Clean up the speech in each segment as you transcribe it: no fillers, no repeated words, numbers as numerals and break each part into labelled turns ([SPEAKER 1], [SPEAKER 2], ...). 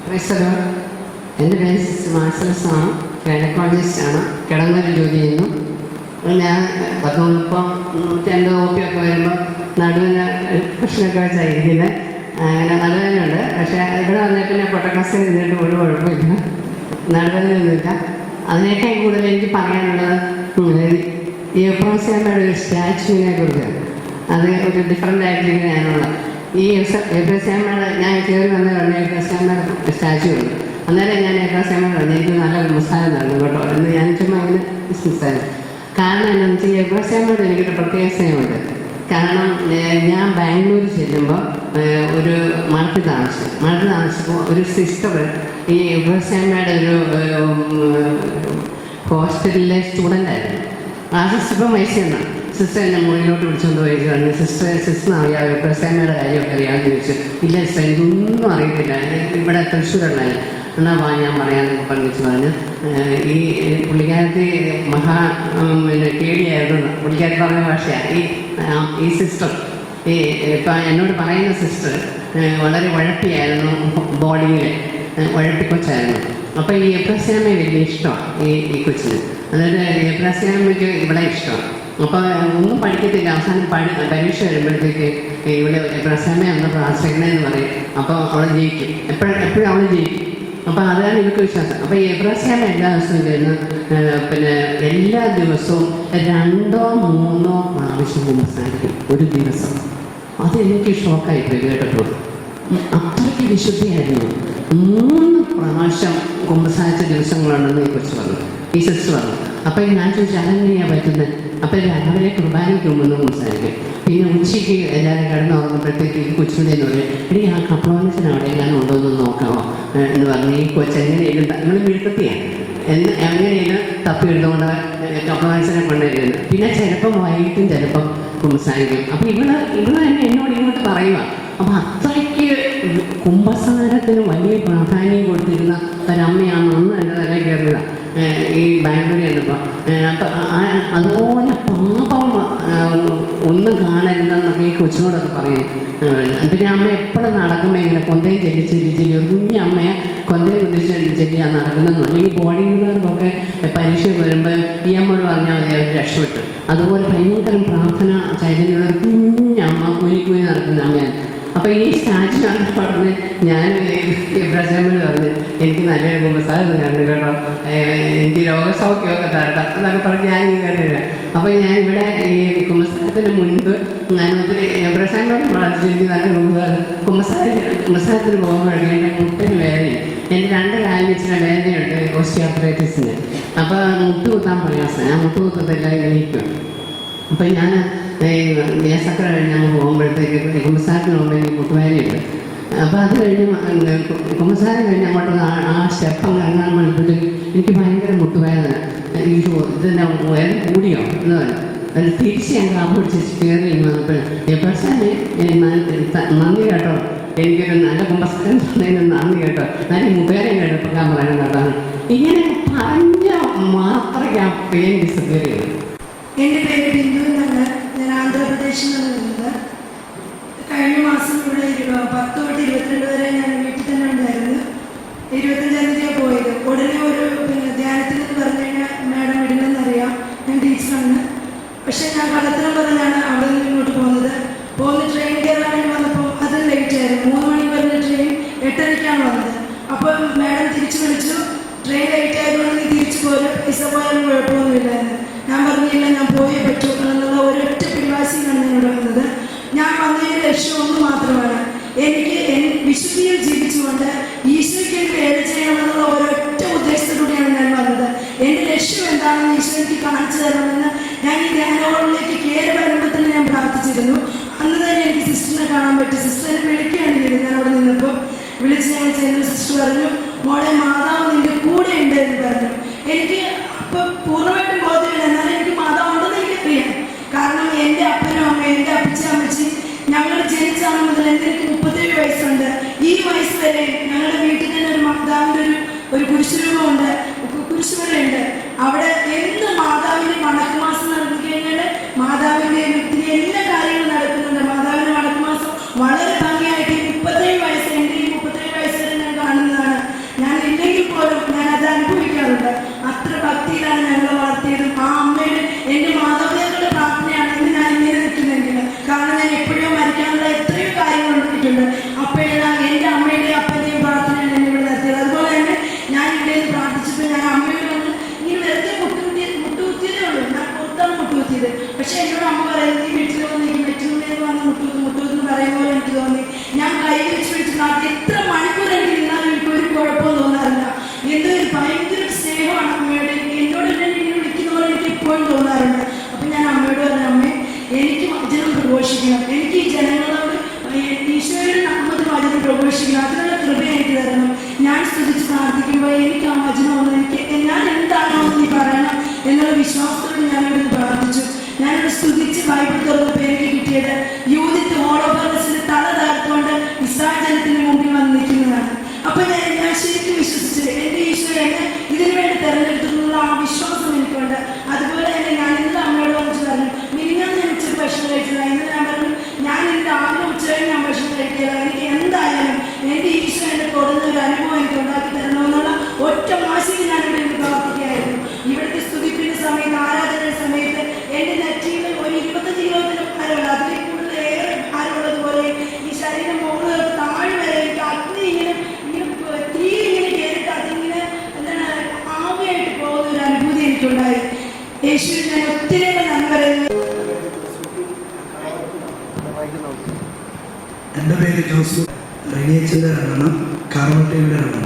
[SPEAKER 1] ക്രൈസ്തവർ. എൻ്റെ പേര് സിസ്റ്റർ മാർസലസാണ്. ഗൈനക്കോളജിസ്റ്റാണ്. കിടങ്ങൂരിൽ ജോലി ചെയ്യുന്നു. ഞാൻ 130 OP-ഒക്കെ വരുമ്പോൾ നടുവിന് പ്രശ്നമൊക്കെ വെച്ചായിരിക്കുന്നത്. അങ്ങനെ നടുവേനുണ്ട്. പക്ഷേ ഇവിടെ വന്നാൽ പിന്നെ പൊട്ടക്കസിന് ഇരുന്നിട്ട് ഒരു കുഴപ്പമില്ല, നടുവേനൊന്നുമില്ല. അതിനേക്കാൾ കൂടുതൽ എനിക്ക് പറയാനുള്ളത് ഈ എബ്രോസ്യാമ്മയുടെ ഒരു സ്റ്റാച്യുവിനെ കുറിച്ചാണ്. അത് ഒരു ഡിഫറെൻ്റ് ആയിട്ടിരിക്കുന്നതിനുള്ള ഈ എബ്രോസ്യാമ്മയുടെ ഞാൻ കയറി വന്ന ഉടനെ എബ്രോസ്യാമ്മയുടെ സ്റ്റാച്യു ഉണ്ട്. അന്നേരം ഞാൻ എബ്രോസ്യാമ്മയുടെ വന്നു, എനിക്ക് നല്ല സംസാരം നടന്നു കേട്ടോ എന്ന് ഞാൻ ചുമ്മാ അങ്ങനെ സംസാരം. കാരണം എന്താണെന്ന് വെച്ചാൽ എബ്രോസ്യാമ്മയോട് എനിക്കൊരു പ്രത്യേക സ്നേഹമുണ്ട്. കാരണം ഞാൻ ബാംഗ്ലൂർ ചെല്ലുമ്പോൾ ഒരു മഠത്തിൽ താമസിച്ചപ്പോൾ ഒരു സിസ്റ്റർ ഈ എബ്രോസ്യാമ്മയുടെ ഒരു ഹോസ്റ്റലിലെ സ്റ്റുഡൻ്റായിരുന്നു. ആ സിസ്റ്റർ ഇപ്പം വയസ്സാണ്. സിസ്റ്റർ എന്നെ മുകളിലോട്ട് വിളിച്ചുകൊണ്ട് പോയി പറഞ്ഞു, സിസ്റ്ററിന് അറിയാം എബ്രോസ്യാമ്മയുടെ കാര്യമൊക്കെ അറിയാമെന്ന് ചോദിച്ചു. ഇല്ല സിസ്റ്റർ, എനിക്കൊന്നും അറിയത്തില്ല, ഇവിടെ തൃശ്ശൂരുണ്ടായി എന്നാൽ ഞാൻ പറയാമെന്നൊക്കെ പറഞ്ഞു. ഈ പുള്ളിക്കാരത്തി കേടിയായിരുന്നു. പുള്ളിക്കാരത്തി പറഞ്ഞ ഭാഷയാണ് ഈ സിസ്റ്റർ. ഇപ്പം എന്നോട് പറയുന്ന സിസ്റ്റർ വളരെ ഉഴപ്പിയായിരുന്നു, ബോഡിയിൽ ഉഴപ്പിക്കൊച്ചായിരുന്നു. അപ്പോൾ ഈ എബ്രോസ്യാമ്മയെ വലിയ ഇഷ്ടമാണ് ഈ കൊച്ചിന്. അതായത് എബ്രോസ്യാമ്മയ്ക്ക് ഇവിടെ ഇഷ്ടമാണ്. അപ്പോൾ ഒന്നും പഠിക്കത്തില്ല. അവസാനം പരീക്ഷ വരുമ്പോഴത്തേക്ക് ഇവിടെ എബ്രോസ്യാമ്മയെ ഒന്ന് പ്രാർത്ഥിക്കണമെന്ന് പറയും. അപ്പോൾ അവൾ ജയിക്കും, എപ്പോഴും അവൾ ജയിക്കും. അപ്പോൾ അതാണ് എനിക്ക് വിശ്വാസം. അപ്പോൾ ഈ എബ്രോസ്യാമ്മ എല്ലാ ദിവസവും ചെയ്യുന്ന പിന്നെ എല്ലാ ദിവസവും 2-3 പ്രാവശ്യം കുമ്പസാരിക്കും ഒരു ദിവസം. അതെനിക്ക് ഷോക്കായിപ്പോയി കേട്ടപ്പോൾ. അത്രയ്ക്ക് വിശുദ്ധിയായിരുന്നു. 3 പ്രാവശ്യം കുമ്പസാരിച്ച ദിവസങ്ങളുണ്ടെന്ന് ഈ കുറിച്ച് പറഞ്ഞു, ഈ സിസ്റ്റർ പറഞ്ഞു. അപ്പോൾ ഞാൻ ചോദിച്ചാൽ അതെങ്ങനെയാണ് പറ്റുന്നത്? അപ്പോൾ രാവിലെ കുർബാനയ്ക്ക് മുമ്പ് കുമ്പസാരിക്കും, പിന്നെ ഉച്ചയ്ക്ക് എല്ലാവരും കിടന്നുറങ്ങുമ്പോഴത്തേക്ക് ഈ കൊച്ചുകൂടെ എന്ന് പറയും, ഇനി ആ കപ്ലോനസിന് അവിടെ എല്ലാം ഉണ്ടോയെന്ന് നോക്കാമോ എന്ന് പറഞ്ഞ് ഈ കൊച്ചെങ്ങനെയും നിങ്ങൾ വീഴ്ത്തത്തിയാണ് എങ്ങനെയും തപ്പി എടുത്തുകൊണ്ട് കപ്ലോനസിനെ കൊണ്ടുവരുന്നത്. പിന്നെ ചിലപ്പം വൈകിട്ടും ചിലപ്പം കുമ്പസാരിക്കും. അപ്പോൾ ഇവിടെ തന്നെ എന്നോട് ഇങ്ങോട്ട് പറയുക. അപ്പം അത്രയ്ക്ക് കുമ്പസാരത്തിന് വലിയ പ്രാധാന്യം കൊടുത്തിരുന്ന ഒരമ്മയാണ് അന്ന് എൻ്റെ തലയിൽ കയറുന്നത് ഈ ബാംഗ്ലൂരിൽ ചെന്നപ്പോൾ. അപ്പം അതുപോലെ പാപം ഒന്നും കാണരുതെന്നൊക്കെ ഈ കൊച്ചിനോടൊക്കെ പറയും. പിന്നെ അമ്മ എപ്പോഴും നടക്കുമ്പോൾ ഇങ്ങനെ കൊന്തയും ചെല്ലിച്ച് ഒരു കുഞ്ഞി അമ്മയെ കൊന്തയും ചെല്ലിയാണ് നടക്കുന്നതെന്ന്. ഈ ബോഡിങ്ങുകാർക്കൊക്കെ പരീക്ഷ വരുമ്പോൾ ഈ അമ്മയോട് പറഞ്ഞാൽ മതി, അവർ രക്ഷപ്പെട്ടു. അതുപോലെ ഭയങ്കര പ്രാർത്ഥന ചൈതന്യമുള്ള ഒരു കുഞ്ഞമ്മ കുഞ്ഞി നടക്കുന്ന അമ്മയാണ്. അപ്പോൾ ഈ സ്റ്റാച്ചു കണ്ടു പറഞ്ഞ് ഞാൻ എബ്രോസ്യാമ്മയോട് പറഞ്ഞു, എനിക്ക് നല്ലൊരു കുമ്പസാരം കണ്ടു കേട്ടോ, എനിക്ക് രോഗസൗഖ്യമൊക്കെ തരട്ടെ എന്നൊക്കെ പറഞ്ഞ് ഞാൻ ഈ കണ്ടില്ല. അപ്പോൾ ഞാൻ ഇവിടെ ഈ കുമ്പസാരത്തിന് മുൻപ് ഞാൻ ഒത്തിരി എബ്രോസ്യാമ്മയോട് പ്രാർത്ഥിച്ചു, എനിക്ക് നല്ല കുമ്പസാരത്തിന് പോകുമ്പോഴേക്കും എൻ്റെ മുട്ടിന് വേദനയും എൻ്റെ 2 കാലിൽ വെച്ചിട്ട് വേദനയുണ്ട്, ഓസ്റ്റിയോആർത്രൈറ്റിസിന്. അപ്പോൾ മുട്ട് കുത്താൻ പ്രയാസം, ഞാൻ മുട്ട് കുത്തത്തില്ല, ഇരിക്കും. അപ്പം ഞാൻ ഗ്യാസൊക്കെ കഴിഞ്ഞ് ഞങ്ങൾ പോകുമ്പോഴത്തേക്ക് കുമ്പസാരത്തിന് പോകുമ്പോൾ എനിക്ക് മുട്ടുവേദനയുണ്ട്. അപ്പോൾ അത് കഴിഞ്ഞ് കുമ്പസാരം കഴിഞ്ഞ് അങ്ങോട്ട് ആ സ്റ്റെപ്പ് ഇറങ്ങാൻ വേണ്ടിയിട്ട് എനിക്ക് ഭയങ്കര മുട്ടുവേദന. ഇതിൻ്റെ വേദന കൂടിയോ എന്ന് പറഞ്ഞു. അത് തിരിച്ച് ഞാൻ കാപ്പ് പിടിച്ച് കയറി വന്നപ്പോൾ എബ്രോസ്യാമ്മേ നന്ദി കേട്ടോ, എനിക്കൊരു നല്ല കുമ്പസാരം തന്നതിന് നന്ദി കേട്ടോ, നല്ല മുട്ടുവേദന കേട്ടപ്പോൾ പറയാൻ കേട്ടാണ്. ഇങ്ങനെ പറഞ്ഞ മാത്രമേ ആ പെയിൻ ഡിസപ്പിയർ ചെയ്തു.
[SPEAKER 2] എൻ്റെ പേര് ബിന്ദു എന്നാണ്. ഞാൻ ആന്ധ്രാപ്രദേശിൽ നിന്ന് വരുന്നത്. കഴിഞ്ഞ മാസം ഇവിടെ 10 തൊട്ട് 22 വരെ ഞാൻ വീട്ടിൽ തന്നെ ഉണ്ടായിരുന്നു. 25-ാം തീയതിയാണ് പോയത്. ഉടനെ ഒരു ധ്യാനത്തിൽ നിന്ന് പറഞ്ഞു കഴിഞ്ഞാൽ മാഡം വിടണമെന്നറിയാം, ഞാൻ ടീച്ചറാണ്. പക്ഷേ ഞാൻ കള്ളത്തരം പറഞ്ഞാണ് അവിടെ നിന്ന് ഇങ്ങോട്ട് പോകുന്ന ട്രെയിൻ കയറാൻ വേണ്ടി വന്നപ്പോൾ അത് ലേറ്റ് ആയിരുന്നു. 3 മണിക്ക് വരുന്ന ട്രെയിൻ 8:30-ക്കാണ് വന്നത്. അപ്പോൾ മാഡം തിരിച്ചു വിളിച്ചു, ട്രെയിൻ ലേറ്റ് ആയതുകൊണ്ട് നീ തിരിച്ചു പോലും, പൈസ പോയാലും കുഴപ്പമൊന്നുമില്ലായിരുന്നു. ഞാൻ പറഞ്ഞില്ല, ഞാൻ പോയേ പറ്റൂ എന്നുള്ള ഒരൊറ്റ പിടിവാശിയാണ് എന്നോട് വന്നത്. ഞാൻ വന്നതിൻ്റെ ലക്ഷ്യം ഒന്ന് മാത്രമാണ്, എനിക്ക് വിശുദ്ധിയിൽ ജീവിച്ചുകൊണ്ട് ഈശോയ്ക്ക് വേല ചെയ്യണമെന്നുള്ള ഒരൊറ്റ ഉദ്ദേശത്തോടെയാണ് ഞാൻ വന്നത്. എൻ്റെ ലക്ഷ്യം എന്താണെന്ന് ഈശോ എനിക്ക് കാണിച്ചു തരണമെന്ന് ഞാൻ ഈ ധ്യാനങ്ങളിലേക്ക് കയറി വരുമ്പോൾ തന്നെ ഞാൻ പ്രാർത്ഥിച്ചിരുന്നു. അന്ന് തന്നെ എനിക്ക് സിസ്റ്ററിനെ കാണാൻ പറ്റി. സിസ്റ്ററിനെ വിളിക്കുകയാണ് ചെയ്തത്. ഞാൻ അവിടെ നിന്നപ്പോൾ വിളിച്ച് ഞങ്ങൾ ചെയ്യുന്ന സിസ്റ്റർ പറഞ്ഞു, മോളെ മാതാവ് നിൻ്റെ കൂടെ ഉണ്ട് എന്ന് പറഞ്ഞു. എനിക്ക് അപ്പോൾ പൂർണ്ണമായിട്ടും ബോധ്യമില്ല, എന്നാലും എനിക്ക് മാതാവ് ഉണ്ടെന്ന് എനിക്കറിയാം. കാരണം എൻ്റെ അപ്പനും അമ്മയും എൻ്റെ അമ്മച്ചി ഞങ്ങൾ ജനിച്ചാണ് മുതൽ എനിക്ക് 37 വയസ്സുണ്ട്. ഈ വയസ്സ് വരെ ഞങ്ങളുടെ വീട്ടിൽ തന്നെ ഒരു മാതാവിൻ്റെ ഒരു കുരിശുരൂപമുണ്ട്, കുരിശുവരയുണ്ട്. അവിടെ എന്ത് മാതാവിൻ്റെ വണക്കമാസം നടത്തി കഴിഞ്ഞാൽ മാതാവിൻ്റെ ഒത്തിരി എല്ലാ കാര്യങ്ങളും നടക്കുന്നുണ്ട്. മാതാവിൻ്റെ വണക്കമാസം വളരെ ഭംഗിയായിട്ട് 37 വയസ്സ്, എൻ്റെ ഈ 37 വയസ്സ് വരെ ഞാൻ കാണുന്നതാണ്. യേശുവിന് ഞാൻ ഒത്തിരി നന്ദി പറയുന്നു.
[SPEAKER 3] എൻ്റെ പേര് ജോസു, റേഡിയച്ചൻ്റെ ആണ്, കാർവട്ടയുടെ ആണ്.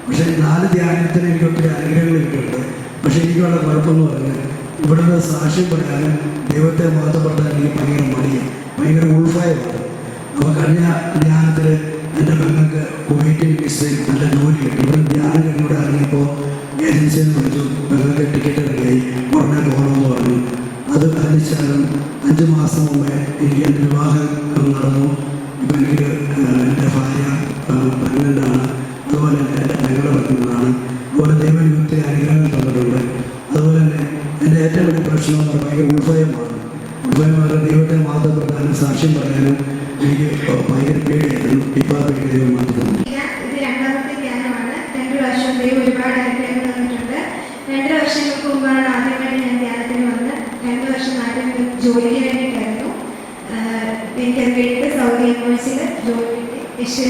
[SPEAKER 3] പക്ഷേ 4 ധ്യാനത്തിന് എനിക്ക് ഒത്തിരി അനുഗ്രഹങ്ങൾ കിട്ടിയിട്ടുണ്ട്. പക്ഷേ എനിക്കുള്ള കുഴപ്പമെന്ന് പറഞ്ഞാൽ ഇവിടുന്ന് സാക്ഷ്യം പറയാനും ദൈവത്തെ മാത്രപ്പെടാൻ എനിക്ക് ഭയങ്കര മടിയാണ്, ഭയങ്കര ഉൾഫായമാണ്. അപ്പോൾ കഴിഞ്ഞ ധ്യാനത്തിൽ എൻ്റെ പെങ്ങൾക്ക് കുവൈറ്റിൽ വിസയിൽ നല്ല ജോലി കിട്ടി. ഇവിടെ ധ്യാനം കഴിഞ്ഞൂടെ ഇറങ്ങിയപ്പോൾ ഏജൻസിയിൽ നിന്ന് വിളിച്ചു, പെങ്ങൾക്ക് ടിക്കറ്റ് എടുക്കുകയായി, ഉടനെ പോകണമെന്ന് പറഞ്ഞു. അത് അതിനുശേഷം 5 മാസം മുമ്പേ എനിക്ക് എൻ്റെ വിവാഹം നടന്നു. ഇപ്പം എനിക്ക് എൻ്റെ ഭാര്യ പ്രഗ്നൻ്റാണ്, അതുപോലെ തന്നെ എൻ്റെ പെങ്ങൾ പ്രഗ്നൻ്റാണ്. അതുപോലെ ദൈവം ഒത്തിരി അനുഗ്രഹങ്ങൾ തന്നിട്ടുണ്ട്. അതുപോലെ തന്നെ എൻ്റെ ഏറ്റവും വലിയ പ്രശ്നം എന്ന് പറഞ്ഞാൽ ഭയങ്കര ഉൾഭയമാണ്. ഉൾഭയമായിട്ട് ദൈവത്തെ മാതൃപ്പെടാനും സാക്ഷ്യം പറയാനും എനിക്ക് ഭയങ്കര പേടിയായിരുന്നു. ഇപ്പോൾ ആ പേടി ദൈവം മാറ്റി തന്നു.
[SPEAKER 4] ഇത് 2ാമത്തെ ധ്യാനമാണ്. 2 വർഷം ദൈവം ഒരുപാട് അനുഗ്രഹങ്ങൾ തന്നിട്ടുണ്ട്. 2 വർഷങ്ങൾക്ക് മുമ്പാണ് ആദ്യമായിട്ട് ഞാൻ ധ്യാനത്തിന് വന്ന്. 2 വർഷം നാട്ടിൽ ജോലിക്ക് വേണ്ടിയിട്ടായിരുന്നു. എനിക്കത് കഴിഞ്ഞിട്ട് സൗദി യൂണിവേഴ്സിറ്റിയിൽ ജോലി കിട്ടി.